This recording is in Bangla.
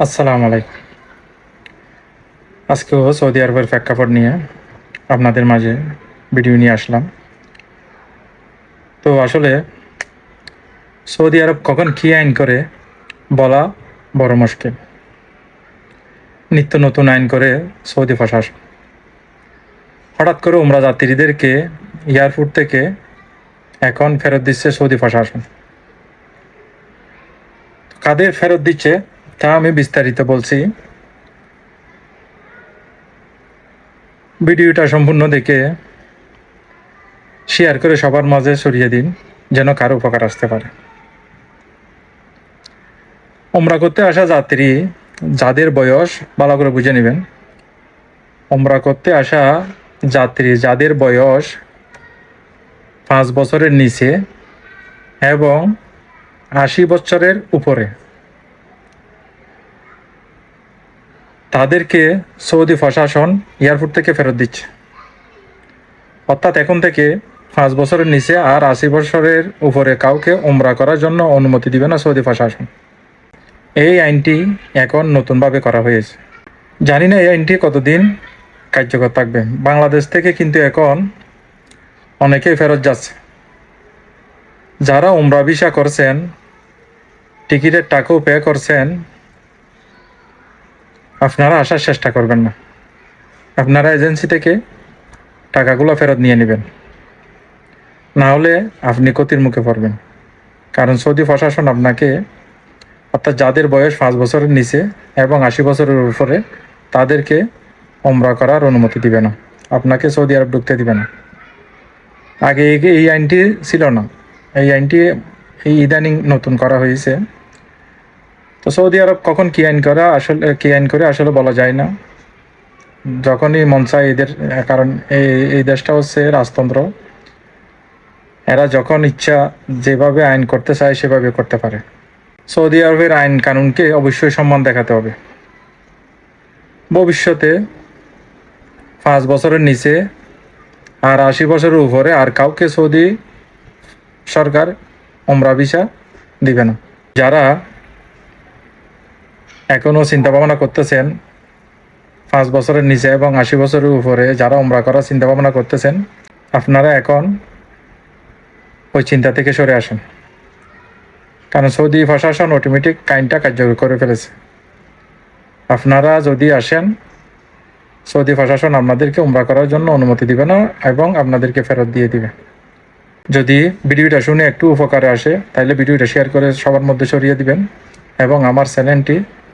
আসসালামু আলাইকুম। আজকেও সৌদি আরবের প্রেক্ষাপট নিয়ে আপনাদের মাঝে ভিডিও নিয়ে আসলাম। তো আসলে সৌদি আরব কখন কী আইন করে বলা বড় মুশকিল। নিত্য নতুন আইন করে সৌদি প্রশাসন। হঠাৎ করে উমরা যাত্রীদেরকে এয়ারপোর্ট থেকে এখন ফেরত দিচ্ছে সৌদি প্রশাসন। কাদের ফেরত দিচ্ছে তা আমি বিস্তারিত বলছি। ভিডিওটা সম্পূর্ণ দেখে শেয়ার করে সবার মাঝে ছড়িয়ে দিন, যেন কারো উপকার আসতে পারে। ওমরা করতে আসা যাত্রী যাদের বয়স ভালো করে বুঝে নেবেন। ওমরা করতে আসা যাত্রী যাদের বয়স 5 বছরের নিচে এবং 80 বছরের উপরে, তাদেরকে সৌদি প্রশাসন এয়ারপোর্ট থেকে ফেরত দিচ্ছে। অর্থাৎ এখন থেকে 5 বছরের নিচে আর 80 বছরের উপরে কাউকে ওমরা করার জন্য অনুমতি দিবে না সৌদি প্রশাসন। এই আইনটি এখন নতুনভাবে করা হয়েছে। জানি না এই আইনটি কতদিন কার্যকর থাকবে। বাংলাদেশ থেকে কিন্তু এখন অনেকেই ফেরত যাচ্ছে। যারা উমরা ভিসা করছেন, টিকিটের টাকাও পে করছেন, আপনারা আসার চেষ্টা করবেন না। আপনারা এজেন্সি থেকে টাকাগুলো ফেরত নিয়ে নেবেন, না হলে আপনি ক্ষতির মুখে পড়বেন। কারণ সৌদি প্রশাসন আপনাকে, অর্থাৎ যাদের বয়স 5 বছরের নিচে এবং 80 বছরের উপরে, তাদেরকে ওমরা করার অনুমতি দিবে না, আপনাকে সৌদি আরব ঢুকতে দিবে না। আগে এই আইনটি ছিল না। এই আইনটি ইদানিং নতুন করা হয়েছে। তো সৌদি আরব কখন কী আইন করে আসলে বলা যায় না। যখনই মন চায় এদের, কারণ এই দেশটা হচ্ছে রাজতন্ত্র। এরা যখন ইচ্ছা যেভাবে আইন করতে চায় সেভাবে করতে পারে। সৌদি আরবের আইন কানুনকে অবশ্যই সম্মান দেখাতে হবে। ভবিষ্যতে 5 বছরের নিচে আর 80 বছরের উপরে আর কাউকে সৌদি সরকার ওমরা ভিসা দিবে না। যারা এখনও চিন্তা ভাবনা করতেছেন 5 বছরের নিচে এবং 80 বছরের উপরে যারা ওমরা করার চিন্তা ভাবনা করতেছেন, আপনারা এখন ওই চিন্তা থেকে সরে আসেন। কারণ সৌদি প্রশাসন অটোমেটিক আইনটা কার্যকর করে ফেলেছে। আপনারা যদি আসেন, সৌদি প্রশাসন আপনাদেরকে উমরা করার জন্য অনুমতি দিবে না এবং আপনাদেরকে ফেরত দিয়ে দিবে। যদি ভিডিওটা শুনে একটু উপকারে আসে, তাহলে ভিডিওটা শেয়ার করে সবার মধ্যে ছড়িয়ে দিবেন এবং আমার চ্যানেলটি